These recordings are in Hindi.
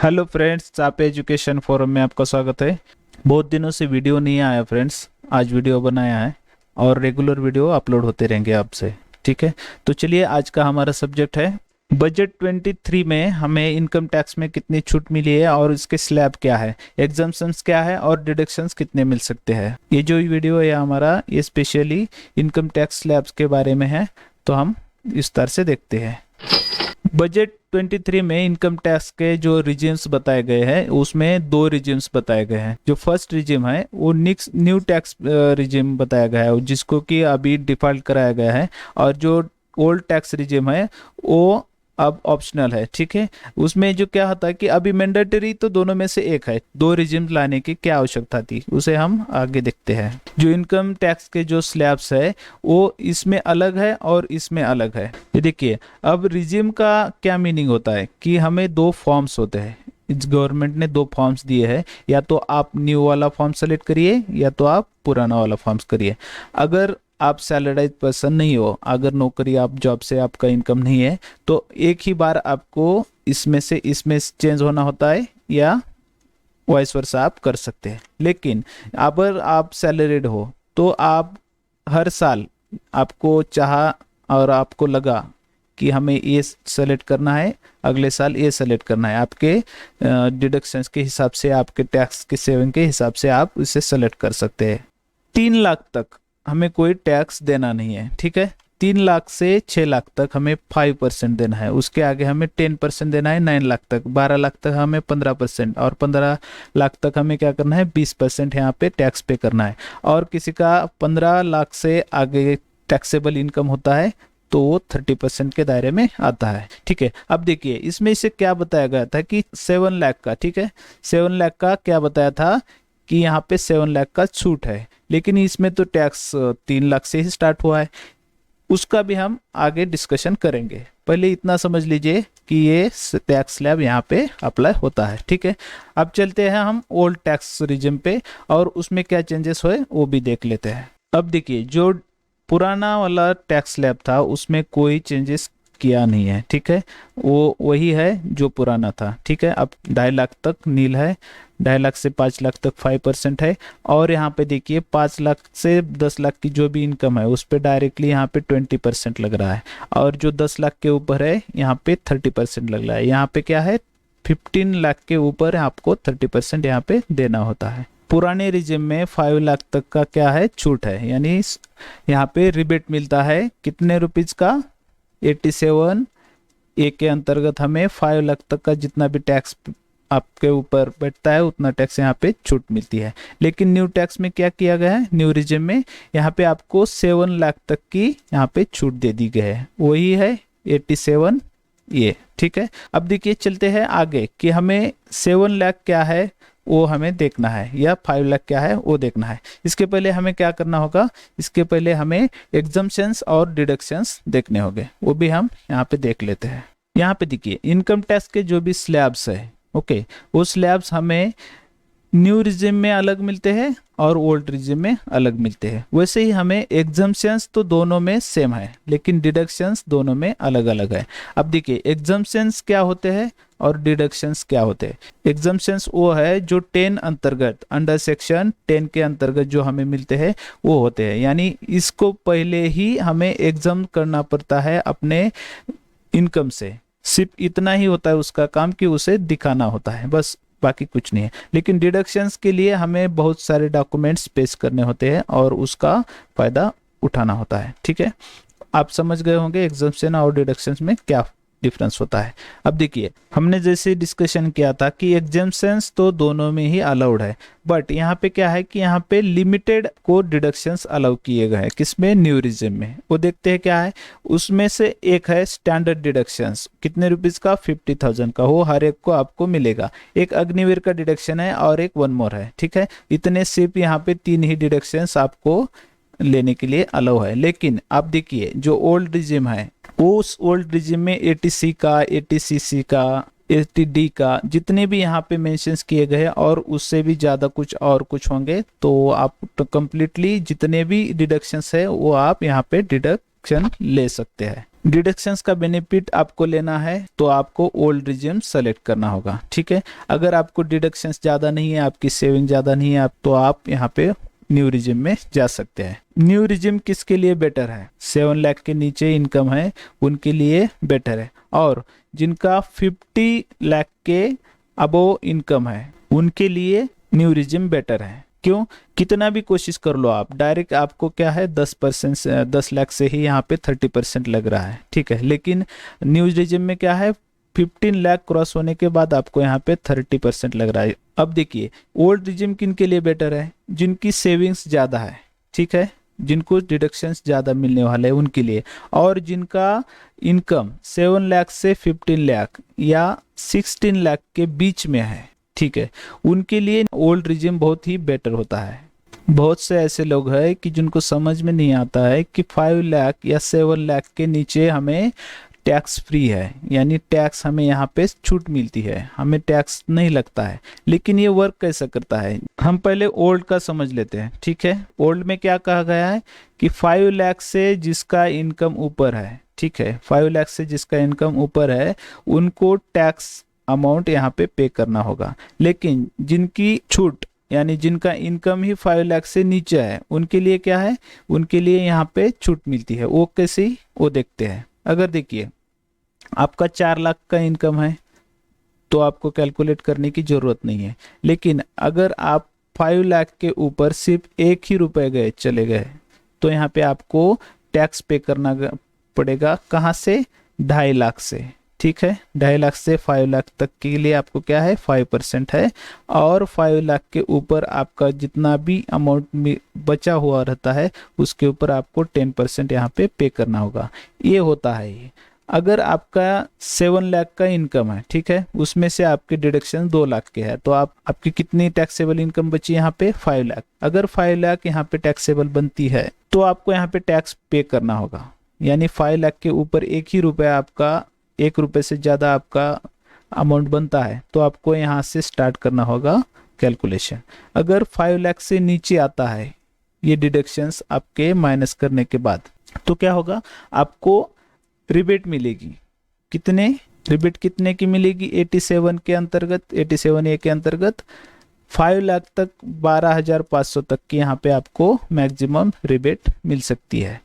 हेलो फ्रेंड्स, चापे एजुकेशन फोरम में आपका स्वागत है। बहुत दिनों से वीडियो नहीं आया फ्रेंड्स, आज वीडियो बनाया है और रेगुलर वीडियो अपलोड होते रहेंगे आपसे। ठीक है, तो चलिए आज का हमारा सब्जेक्ट है बजट 23 में हमें इनकम टैक्स में कितनी छूट मिली है और इसके स्लैब क्या है, एग्जम्पशंस क्या है और डिडक्शंस कितने मिल सकते हैं। ये जो वीडियो है हमारा, ये स्पेशली इनकम टैक्स स्लैब्स के बारे में है, तो हम इस तरह से देखते हैं। बजट 23 में इनकम टैक्स के जो रिजिम्स बताए गए हैं उसमें दो रिजिम्स बताए गए हैं। जो फर्स्ट रिजिम है वो न्यू टैक्स रिजिम बताया गया है, जिसको कि अभी डिफॉल्ट कराया गया है, और जो ओल्ड टैक्स रिजिम है वो अब ऑप्शनल है। ठीक है, उसमें जो क्या होता है कि अभी मैंडेटरी तो दोनों में से एक है, दो रिजिम लाने की क्या आवश्यकता थी उसे हम आगे देखते हैं। जो इनकम टैक्स के जो स्लैब्स है वो इसमें अलग है और इसमें अलग है। ये देखिए, अब रिजिम का क्या मीनिंग होता है कि हमें दो फॉर्म्स होते हैं। इस गवर्नमेंट ने दो फॉर्म्स दिए हैं, या तो आप न्यू वाला फॉर्म सेलेक्ट करिए या तो आप पुराना वाला फॉर्म्स करिए। अगर आप सैलरीड पर्सन नहीं हो, अगर नौकरी आप जॉब से आपका इनकम नहीं है, तो एक ही बार आपको इसमें से इसमें चेंज होना होता है, या वाइस वर्सा आप कर सकते हैं। लेकिन अगर आप सैलरीड हो तो आप हर साल आपको चाहा और आपको लगा कि हमें ये सेलेक्ट करना है, अगले साल ये सेलेक्ट करना है, आपके डिडक्शंस के हिसाब से, आपके टैक्स के सेविंग के हिसाब से आप इसे सेलेक्ट कर सकते हैं। 3 लाख तक हमें कोई टैक्स देना नहीं है। ठीक है, 3 लाख से 6 लाख तक हमें 5% देना है, उसके आगे हमें 10% देना है। 9 लाख तक, 12 लाख तक हमें 15%, और 15 लाख तक हमें क्या करना है, 20% यहाँ पे टैक्स पे करना है। और किसी का 15 लाख से आगे टैक्सेबल इनकम होता है तो वो 30% के दायरे में आता है। ठीक है, अब देखिए इसमें इसे क्या बताया गया था कि 7 लाख का, ठीक है, 7 लाख का क्या बताया था कि यहाँ पे 7 लाख का छूट है, लेकिन इसमें तो टैक्स 3 लाख से ही स्टार्ट हुआ है। उसका भी हम आगे डिस्कशन करेंगे, पहले इतना समझ लीजिए कि ये टैक्स स्लैब यहाँ पे अप्लाई होता है। ठीक है, अब चलते हैं हम ओल्ड टैक्स रिजिम पे, और उसमें क्या चेंजेस हुए वो भी देख लेते हैं। अब देखिए, जो पुराना वाला टैक्स स्लैब था उसमें कोई चेंजेस किया नहीं है। ठीक है, वो वही है जो पुराना था। ठीक है, अब 2.5 लाख तक नील है, 2.5 लाख से 5 लाख तक 5% है, और यहाँ पे देखिए 5 लाख से 10 लाख की जो भी इनकम है उस पर डायरेक्टली यहाँ पे 20% लग रहा है, और जो 10 लाख के ऊपर है यहाँ पे 30% लग रहा है। यहाँ पे क्या है, 15 लाख के ऊपर आपको 30% यहाँ पे देना होता है। पुराने रिजिम में 5 लाख तक का क्या है, छूट है, यानी यहाँ पे रिबेट मिलता है कितने रुपीज का, 87 ए के अंतर्गत हमें 5 लाख तक का जितना भी टैक्स आपके ऊपर बैठता है उतना टैक्स यहाँ पे छूट मिलती है। लेकिन न्यू टैक्स में क्या किया गया है, न्यू रिजिम में यहाँ पे आपको 7 लाख तक की यहाँ पे छूट दे दी गई है, वही है 87 ये। ठीक है, अब देखिए चलते हैं आगे कि हमें 7 लाख क्या है वो हमें देखना है, या 5 लाख क्या है वो देखना है। इसके पहले हमें क्या करना होगा, इसके पहले हमें एग्जम्पशंस और डिडक्शंस देखने होंगे, वो भी हम यहाँ पे देख लेते हैं। यहाँ पे देखिए इनकम टैक्स के जो भी स्लैब्स है, ओके, वो स्लैब्स हमें न्यू रिजिम में अलग मिलते हैं और ओल्ड रिजिम में अलग मिलते हैं। वैसे ही हमें एग्जम्पशंस तो दोनों में सेम है, लेकिन डिडक्शंस दोनों में अलग अलग है। अब देखिए एग्जम्पशंस क्या होते हैं और डिडक्शंस क्या होते हैं। एग्जम्पशंस वो है जो 10 अंतर्गत, अंडर सेक्शन 10 के अंतर्गत जो हमें मिलते हैं वो होते हैं, यानी इसको पहले ही हमें एग्जाम करना पड़ता है अपने इनकम से। सिर्फ इतना ही होता है उसका काम कि उसे दिखाना होता है, बस, बाकी कुछ नहीं है। लेकिन डिडक्शंस के लिए हमें बहुत सारे डॉक्यूमेंट्स पेश करने होते हैं और उसका फायदा उठाना होता है। ठीक है, आप समझ गए होंगे एग्जम्पशन और डिडक्शंस में क्या डिफरेंस होता है। अब देखिए हमने जैसे डिस्कशन किया था कि एग्जम्पशंस तो दोनों में ही अलाउड है, बट यहाँ पे क्या है कि यहाँ पे लिमिटेड को डिडक्शंस अलाउ किए गए हैं, किसमें, न्यू रिजिम में। वो देखते हैं क्या है, उसमें से एक है स्टैंडर्ड डिडक्शंस, कितने रुपीज का, 50,000 का, वो हर एक को आपको मिलेगा। एक अग्निवीर का डिडक्शन है और एक वन मोर है। ठीक है, इतने सिर्फ यहाँ पे 3 ही डिडक्शंस आपको लेने के लिए अलाउ है। लेकिन आप देखिए जो ओल्ड रिजिम है, उस ओल्ड रिजिम में 80C का, 80CC का, 80D का, जितने भी यहाँ पे मेंशंस किए गए और उससे भी ज़्यादा कुछ और कुछ होंगे, तो आप तो कंप्लीटली जितने भी डिडक्शंस है वो आप यहाँ पे डिडक्शन ले सकते हैं। डिडक्शंस का बेनिफिट आपको लेना है तो आपको ओल्ड रिजिम सेलेक्ट करना होगा, ठीक है। अगर आपको डिडक्शंस ज़्यादा नहीं है, आपकी सेविंग ज़्यादा नहीं है, आप तो आप यहाँ पे न्यू रिजिम में जा सकते हैं। न्यू रिजिम किसके लिए बेटर है? 7 लाख के नीचे इनकम है उनके लिए बेटर है, और जिनका 50 लाख के अबो इनकम है उनके लिए न्यू रिजिम बेटर है। क्यों? कितना भी कोशिश कर लो आप, डायरेक्ट आपको क्या है 10% से 10 लाख से ही यहाँ पे 30% लग रहा है, ठीक है। लेकिन न्यू रिजिम में क्या है 15 लाख क्रॉस होने के बाद आपको यहाँ पे 30% लग रहा है। अब देखिए ओल्ड रिजिम किन के लिए बेटर है? जिनकी सेविंग्स ज़्यादा है, ठीक है, जिनको डिडक्शंस ज़्यादा मिलने वाले हैं उनके लिए, और जिनका इनकम 7 लाख से 15 लाख या 16 लाख के बीच में है, ठीक है, उनके लिए ओल्ड रिजिम बहुत ही बेटर होता है। बहुत से ऐसे लोग हैं कि जिनको समझ में नहीं आता है कि 5 लाख या 7 लाख के नीचे हमें टैक्स फ्री है, यानी टैक्स हमें यहाँ पे छूट मिलती है, हमें टैक्स नहीं लगता है। लेकिन ये वर्क कैसा करता है, हम पहले ओल्ड का समझ लेते हैं, ठीक है। ओल्ड में क्या कहा गया है कि 5 लाख से जिसका इनकम ऊपर है, ठीक है, 5 लाख से जिसका इनकम ऊपर है उनको टैक्स अमाउंट यहाँ पे करना होगा। लेकिन जिनकी छूट, यानी जिनका इनकम ही 5 लाख से नीचे है उनके लिए क्या है, उनके लिए यहाँ पे छूट मिलती है। वो कैसी, वो देखते हैं। अगर देखिए आपका 4 लाख का इनकम है तो आपको कैलकुलेट करने की जरूरत नहीं है। लेकिन अगर आप 5 लाख के ऊपर सिर्फ 1 ही रुपए गए चले गए तो यहाँ पे आपको टैक्स पे करना पड़ेगा। कहाँ से? 2.5 लाख से, ठीक है। 2.5 लाख से 5 लाख तक के लिए आपको क्या है 5% है, और 5 लाख के ऊपर आपका जितना भी अमाउंट बचा हुआ रहता है उसके ऊपर आपको 10% यहाँ पे करना होगा। ये होता है ये। अगर आपका 7 लाख का इनकम है, ठीक है, उसमें से आपके डिडक्शन 2 लाख के है तो आपकी कितनी टैक्सेबल इनकम बची यहाँ पे 5 लाख। अगर 5 लाख यहाँ पे टैक्सेबल बनती है तो आपको यहाँ पे टैक्स पे करना होगा, यानी 5 लाख के ऊपर 1 ही रुपया आपका, 1 रुपये से ज़्यादा आपका अमाउंट बनता है तो आपको यहाँ से स्टार्ट करना होगा कैलकुलेशन। अगर 5 लाख से नीचे आता है ये डिडक्शंस आपके माइनस करने के बाद तो क्या होगा, आपको रिबेट मिलेगी। कितने रिबेट कितने की मिलेगी? 87 के अंतर्गत, 87A के अंतर्गत 5 लाख तक 12,500 तक की यहाँ पे आपको मैक्सिमम रिबेट मिल सकती है।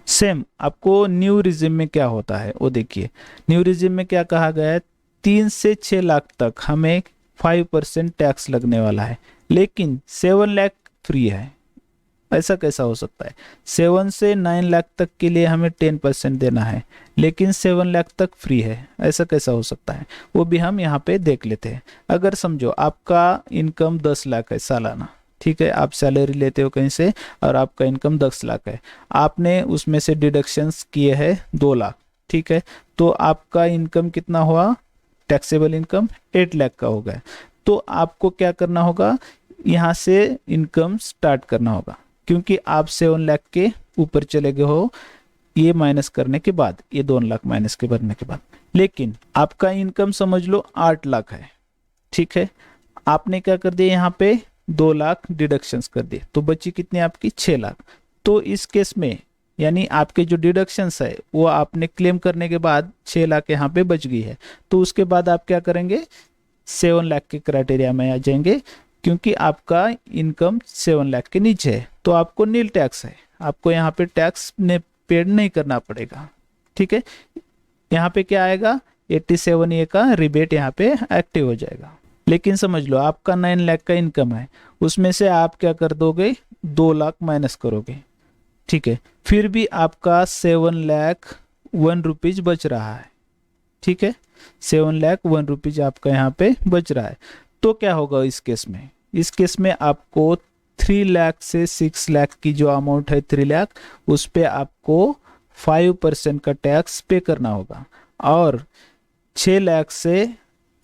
सेम आपको न्यू रिजिम में क्या होता है वो देखिए। न्यू रिजिम में क्या कहा गया है, 3 से 6 लाख तक हमें 5% टैक्स लगने वाला है, लेकिन 7 लाख फ्री है। ऐसा कैसा हो सकता है? 7 से 9 लाख तक के लिए हमें 10% देना है, लेकिन 7 लाख तक फ्री है। ऐसा कैसा हो सकता है, वो भी हम यहाँ पे देख लेते हैं। अगर समझो आपका इनकम 10 लाख है सालाना, ठीक है, आप सैलरी लेते हो कहीं से और आपका इनकम 10 लाख है, आपने उसमें से डिडक्शंस किए हैं 2 लाख, ठीक है, तो आपका इनकम कितना हुआ? टैक्सेबल इनकम 8 लाख का हो गया। तो आपको क्या करना होगा, यहाँ से इनकम स्टार्ट करना होगा, क्योंकि आप 7 लाख के ऊपर चले गए हो ये माइनस करने के बाद, ये 2 लाख माइनस के भरने के बाद। लेकिन आपका इनकम समझ लो 8 लाख है, ठीक है, आपने क्या कर दिया यहाँ पे 2 लाख डिडक्शंस कर दिए तो बची कितनी आपकी 6 लाख। तो इस केस में यानी आपके जो डिडक्शंस है वो आपने क्लेम करने के बाद 6 लाख यहाँ पे बच गई है। तो उसके बाद आप क्या करेंगे, 7 लाख के क्राइटेरिया में आ जाएंगे, क्योंकि आपका इनकम 7 लाख के नीचे है तो आपको नील टैक्स है, आपको यहाँ पे टैक्स पेड नहीं करना पड़ेगा, ठीक है। यहाँ पे क्या आएगा, 87A का रिबेट यहाँ पे एक्टिव हो जाएगा। लेकिन समझ लो आपका 9 लाख का इनकम है, उसमें से आप क्या कर दोगे 2 लाख माइनस करोगे, ठीक है, फिर भी आपका 7 लाख 1 रुपीज बच रहा है, ठीक है, 7 लाख 1 रुपीज आपका यहाँ पे बच रहा है। तो क्या होगा इस केस में, इस केस में आपको 3 लाख से 6 लाख की जो अमाउंट है 3 लाख, उस पे आपको 5% का टैक्स पे करना होगा, और 6 लाख से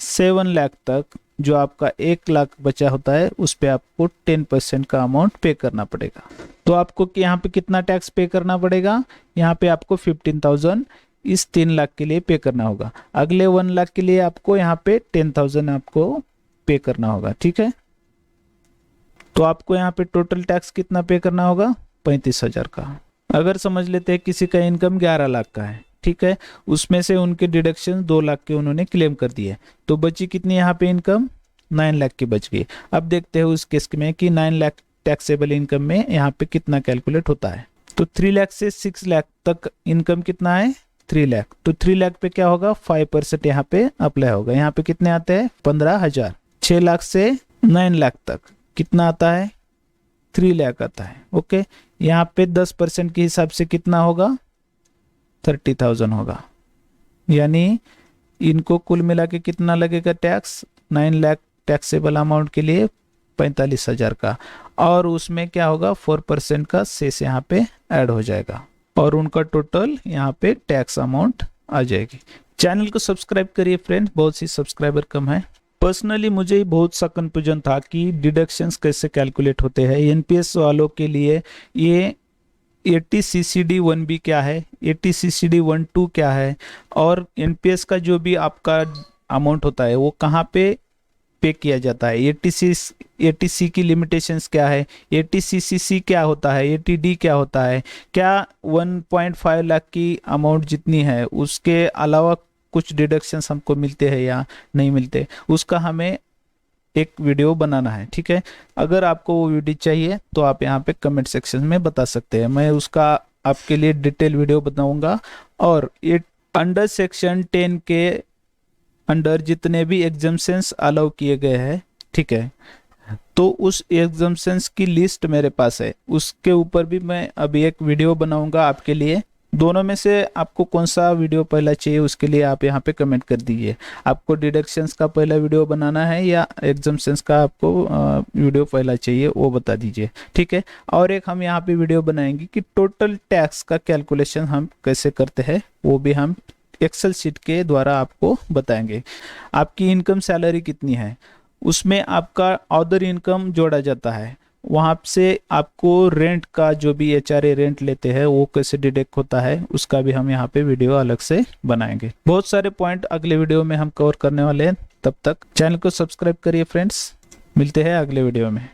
7 लाख तक जो आपका 1 लाख बचा होता है उस पे आपको 10% का अमाउंट पे करना पड़ेगा। तो आपको यहाँ पे कितना टैक्स पे करना पड़ेगा, यहाँ पे आपको 15,000 इस 3 लाख के लिए पे करना होगा। अगले 1 लाख के लिए आपको यहाँ पे 10,000 आपको पे करना होगा, ठीक है। तो आपको यहाँ पे टोटल टैक्स कितना पे करना होगा, 35,000 का। अगर समझ लेते हैं किसी का इनकम 11 लाख का है, ठीक है, उसमें से उनके डिडक्शन 2 लाख के उन्होंने क्लेम कर दिए, तो बची कितनी यहाँ पे इनकम, 9 लाख की बच गई। अब देखते हैं उस केस में कि 9 लाख टैक्सेबल इनकम में यहाँ पे कितना कैलकुलेट होता है। तो 3 लाख से 6 लाख तक इनकम कितना है, 3 लाख। तो 3 लाख पे क्या होगा, 5% यहाँ पे अप्लाई होगा। यहाँ पे कितने आते हैं, 15,000। 6 लाख से 9 लाख तक कितना आता है, 3 लाख आता है। ओके, यहाँ पे 10% के हिसाब से कितना होगा, 30,000 होगा। यानी इनको कुल मिला के कितना लगेगा टैक्स, 9 लाख टैक्सेबल अमाउंट के लिए 45,000 का, और उसमें क्या होगा 4% का सेस यहाँ पे ऐड हो जाएगा, और उनका टोटल यहाँ पे टैक्स अमाउंट आ जाएगी। चैनल को सब्सक्राइब करिए फ्रेंड्स, बहुत सी सब्सक्राइबर कम है। पर्सनली मुझे बहुत सा कंफ्यूजन था कि डिडक्शंस कैसे कैलकुलेट होते हैं एनपीएस वालों के लिए। ये 80CCD 1B क्या है, 80CCD 1-2 क्या है, और एनपीएस का जो भी आपका अमाउंट होता है वो कहाँ पे किया जाता है, 80C की लिमिटेशंस क्या है, 80CCC क्या होता है, 80D क्या होता है, क्या 1.5 लाख की अमाउंट जितनी है उसके अलावा कुछ डिडक्शंस हमको मिलते हैं या नहीं मिलते, उसका हमें एक वीडियो बनाना है। ठीक है, अगर आपको वो वीडियो चाहिए तो आप यहाँ पे कमेंट सेक्शन में बता सकते हैं, मैं उसका आपके लिए डिटेल वीडियो बनाऊंगा। और ये अंडर सेक्शन 10 के अंडर जितने भी एग्जम्पशंस अलाउ किए गए हैं, ठीक है, तो उस एग्जम्पशंस की लिस्ट मेरे पास है, उसके ऊपर भी मैं अभी एक वीडियो बनाऊंगा आपके लिए। दोनों में से आपको कौन सा वीडियो पहला चाहिए उसके लिए आप यहाँ पे कमेंट कर दीजिए। आपको डिडक्शंस का पहला वीडियो बनाना है या एग्जम्पशंस का आपको वीडियो पहला चाहिए, वो बता दीजिए। ठीक है, और एक हम यहाँ पे वीडियो बनाएंगे कि टोटल टैक्स का कैलकुलेशन हम कैसे करते हैं, वो भी हम एक्सेल शीट के द्वारा आपको बताएंगे। आपकी इनकम सैलरी कितनी है, उसमें आपका अदर इनकम जोड़ा जाता है, वहाँ से आपको रेंट का जो भी एचआरए रेंट लेते हैं वो कैसे डिडक्ट होता है, उसका भी हम यहाँ पे वीडियो अलग से बनाएंगे। बहुत सारे पॉइंट अगले वीडियो में हम कवर करने वाले हैं, तब तक चैनल को सब्सक्राइब करिए फ्रेंड्स, मिलते हैं अगले वीडियो में।